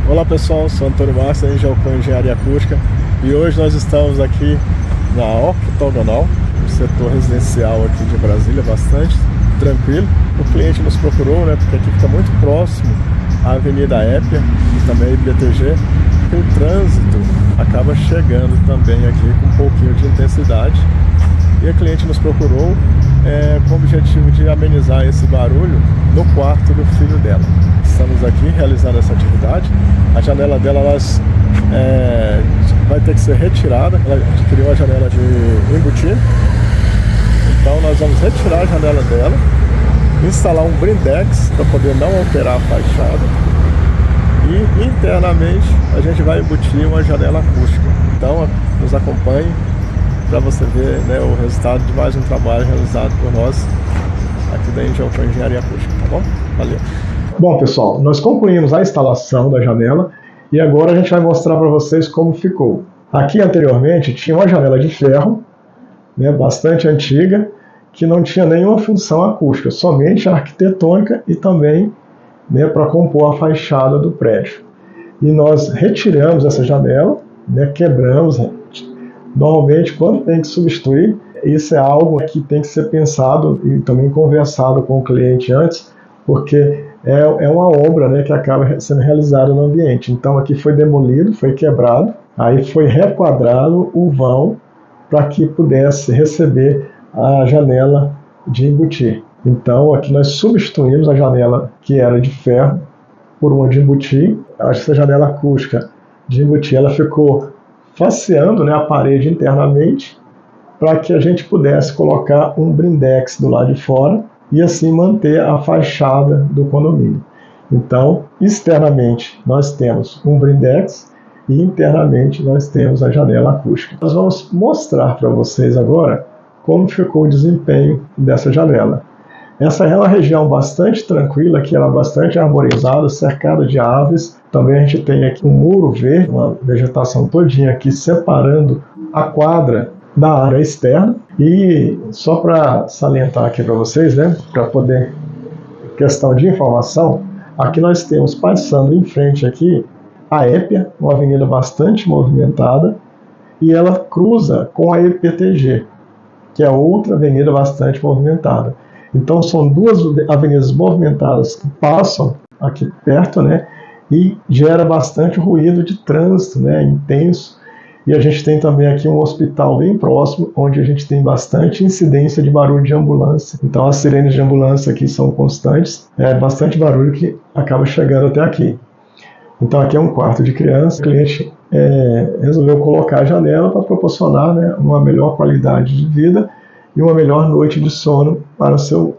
Olá pessoal, sou Antônio Márcio, da Engenharia Acústica, e hoje nós estamos aqui na Octogonal, no setor residencial aqui de Brasília, bastante tranquilo. O cliente nos procurou, porque aqui fica muito próximo à Avenida Épia e também a IBTG, que o trânsito acaba chegando também aqui com um pouquinho de intensidade. E a cliente nos procurou com o objetivo de amenizar esse barulho no quarto do filho dela. Estamos aqui realizando essa atividade. A janela dela vai ter que ser retirada. Ela adquiriu a janela de embutir. Então nós vamos retirar a janela dela, instalar um blindex para poder não alterar a fachada. E internamente a gente vai embutir uma janela acústica. Então nos acompanhe para você ver o resultado de mais um trabalho realizado por nós aqui da Engenharia Acústica, tá bom? Valeu! Bom pessoal, nós concluímos a instalação da janela e agora a gente vai mostrar para vocês como ficou. Aqui anteriormente tinha uma janela de ferro, bastante antiga, que não tinha nenhuma função acústica, somente arquitetônica e também para compor a fachada do prédio. E nós retiramos essa janela, quebramos. Normalmente, quando tem que substituir, isso é algo que tem que ser pensado e também conversado com o cliente antes, porque é uma obra que acaba sendo realizada no ambiente. Então aqui foi demolido, foi quebrado, aí foi requadrado o vão para que pudesse receber a janela de embutir. Então aqui nós substituímos a janela que era de ferro por uma de embutir. Essa janela acústica de embutir, ela ficou faceando a parede internamente para que a gente pudesse colocar um blindex do lado de fora e assim manter a fachada do condomínio. Então, externamente nós temos um blindex e internamente nós temos a janela acústica. Nós vamos mostrar para vocês agora como ficou o desempenho dessa janela. Essa é uma região bastante tranquila, que ela é bastante arborizada, cercada de árvores. Também a gente tem aqui um muro verde, uma vegetação todinha aqui separando a quadra da área externa. E só para salientar aqui para vocês, para poder, questão de informação, aqui nós temos passando em frente aqui a Épia, uma avenida bastante movimentada, e ela cruza com a IPTG, que é outra avenida bastante movimentada. Então são duas avenidas movimentadas que passam aqui perto, e gera bastante ruído de trânsito, intenso. E a gente tem também aqui um hospital bem próximo, onde a gente tem bastante incidência de barulho de ambulância. Então as sirenes de ambulância aqui são constantes, bastante barulho que acaba chegando até aqui. Então aqui é um quarto de criança. O cliente resolveu colocar a janela para proporcionar uma melhor qualidade de vida e uma melhor noite de sono para o seu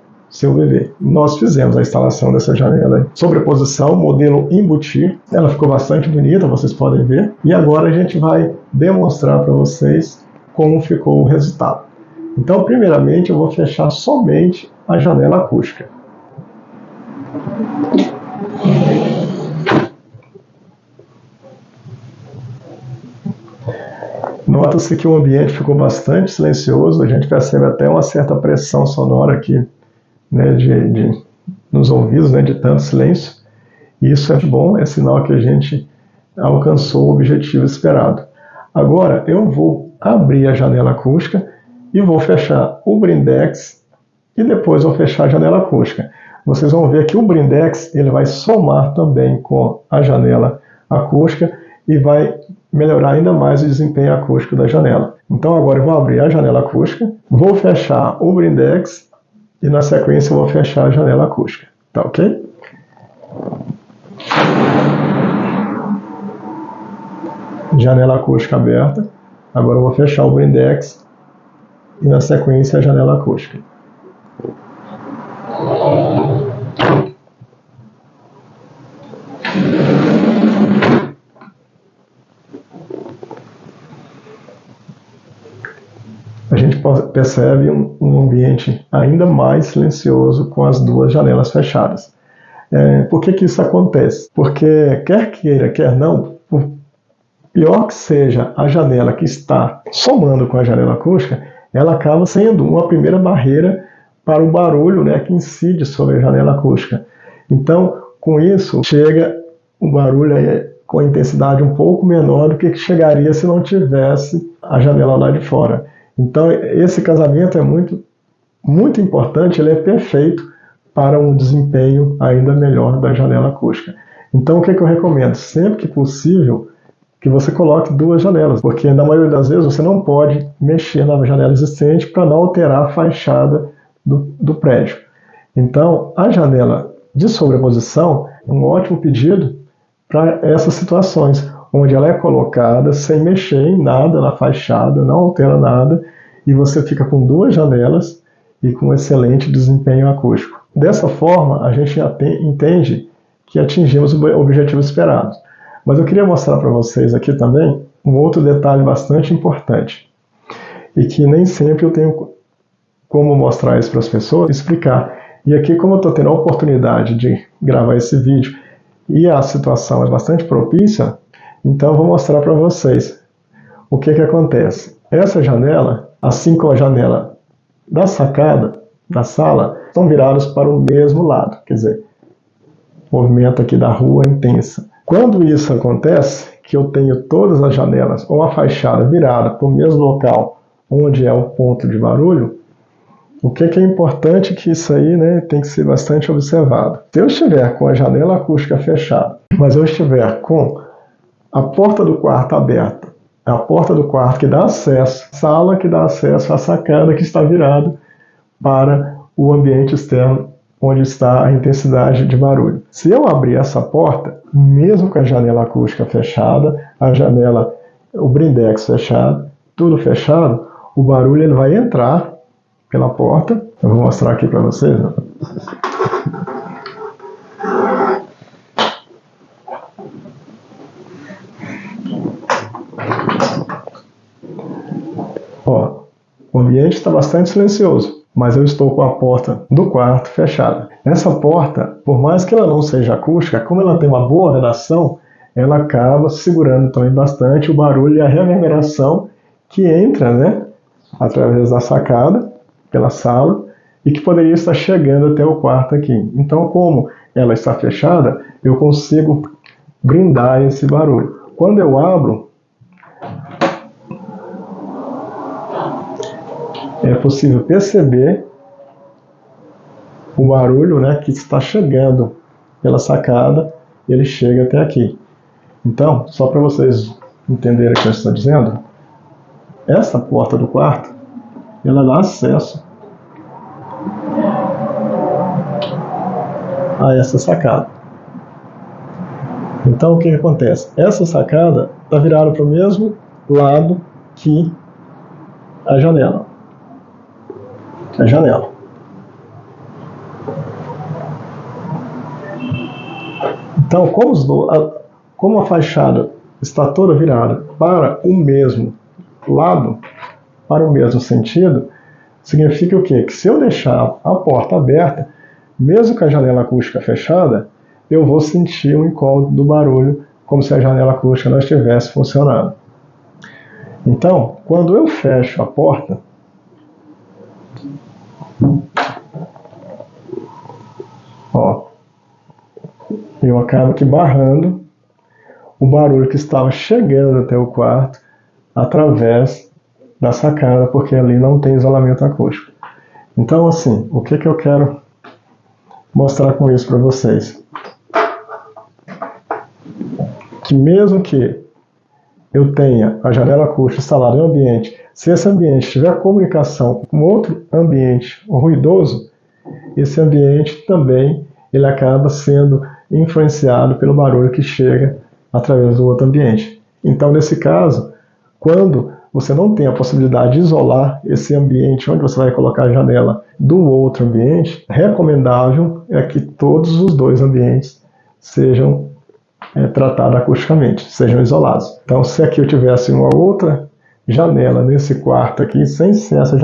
bebê. Nós fizemos a instalação dessa janela sobreposição, modelo embutir. Ela ficou bastante bonita, vocês podem ver. E agora a gente vai demonstrar para vocês como ficou o resultado. Então, primeiramente, eu vou fechar somente a janela acústica. Nota-se que o ambiente ficou bastante silencioso, a gente percebe até uma certa pressão sonora aqui, nos ouvidos, de tanto silêncio. E isso é bom, é sinal que a gente alcançou o objetivo esperado. Agora eu vou abrir a janela acústica e vou fechar o blindex e depois vou fechar a janela acústica. Vocês vão ver que o blindex ele vai somar também com a janela acústica e vai melhorar ainda mais o desempenho acústico da janela. Então agora eu vou abrir a janela acústica, vou fechar o blindex e na sequência eu vou fechar a janela acústica. Tá ok? Janela acústica aberta. Agora eu vou fechar o blindex e na sequência a janela acústica. A gente percebe um ambiente ainda mais silencioso com as duas janelas fechadas. Por que isso acontece? Porque quer queira, quer não, por pior que seja a janela que está somando com a janela acústica, ela acaba sendo uma primeira barreira para o barulho que incide sobre a janela acústica. Então, com isso, chega um barulho com a intensidade um pouco menor do que chegaria se não tivesse a janela lá de fora. Então esse casamento é muito importante, ele é perfeito para um desempenho ainda melhor da janela acústica. Então o que eu recomendo? Sempre que possível, que você coloque 2 janelas, porque na maioria das vezes você não pode mexer na janela existente para não alterar a fachada do prédio. Então a janela de sobreposição é um ótimo pedido para essas situações, onde ela é colocada sem mexer em nada na fachada, não altera nada, e você fica com 2 janelas e com um excelente desempenho acústico. Dessa forma, a gente entende que atingimos o objetivo esperado. Mas eu queria mostrar para vocês aqui também um outro detalhe bastante importante, e que nem sempre eu tenho como mostrar isso para as pessoas, explicar. E aqui, como eu estou tendo a oportunidade de gravar esse vídeo, e a situação é bastante propícia, então eu vou mostrar para vocês o que acontece. Essa janela, assim como a janela da sacada, da sala, são viradas para o mesmo lado, quer dizer, movimento aqui da rua intensa. Quando isso acontece, que eu tenho todas as janelas ou a fachada virada para o mesmo local onde é o ponto de barulho, o que é importante que isso aí, né, tem que ser bastante observado. Se eu estiver com a janela acústica fechada, mas eu estiver com a porta do quarto aberta, a porta do quarto que dá acesso, sala que dá acesso à sacada que está virada para o ambiente externo onde está a intensidade de barulho. Se eu abrir essa porta, mesmo com a janela acústica fechada, o blindex fechado, tudo fechado, o barulho ele vai entrar pela porta. Eu vou mostrar aqui para vocês. Ó, o ambiente está bastante silencioso, mas eu estou com a porta do quarto fechada. Essa porta, por mais que ela não seja acústica, como ela tem uma boa vedação, ela acaba segurando também bastante o barulho e a reverberação que entra, né, através da sacada, pela sala, e que poderia estar chegando até o quarto aqui. Então, como ela está fechada, eu consigo brindar esse barulho. Quando eu abro, é possível perceber o barulho, né, que está chegando pela sacada, ele chega até aqui. Então, só para vocês entenderem o que eu estou dizendo, essa porta do quarto, ela dá acesso a essa sacada. Então o que acontece? Essa sacada está virada para o mesmo lado que a janela. Então, como a fachada está toda virada para o mesmo lado, para o mesmo sentido, significa o quê? Que se eu deixar a porta aberta, mesmo com a janela acústica fechada, eu vou sentir o incômodo do barulho, como se a janela acústica não estivesse funcionando. Então, quando eu fecho a porta, ó, eu acabo aqui barrando o barulho que estava chegando até o quarto através da sacada, porque ali não tem isolamento acústico. Então, assim, o que eu quero mostrar com isso para vocês? Que mesmo que eu tenha a janela acústica instalada em um ambiente, se esse ambiente tiver comunicação com outro ambiente ruidoso, esse ambiente também ele acaba sendo influenciado pelo barulho que chega através do outro ambiente. Então, nesse caso, quando você não tem a possibilidade de isolar esse ambiente onde você vai colocar a janela do outro ambiente, recomendável é que todos os 2 ambientes sejam tratados acusticamente, sejam isolados. Então, se aqui eu tivesse uma outra janela nesse quarto aqui, sem ser essa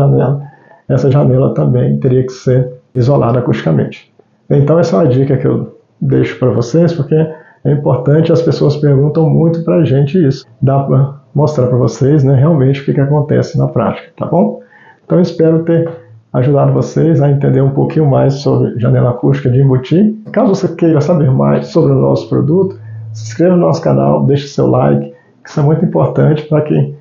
janela também teria que ser isolada acusticamente. Então, essa é uma dica que eu deixo para vocês, porque é importante, as pessoas perguntam muito para a gente isso. Dá para mostrar para vocês, né, realmente o que acontece na prática, tá bom? Então, eu espero ter ajudado vocês a entender um pouquinho mais sobre janela acústica de embutir. Caso você queira saber mais sobre o nosso produto, se inscreva no nosso canal, deixe seu like, que isso é muito importante para que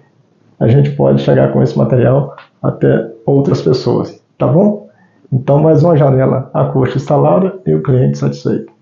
a gente pode chegar com esse material até outras pessoas, tá bom? Então, mais uma janela a custo instalada e o cliente satisfeito.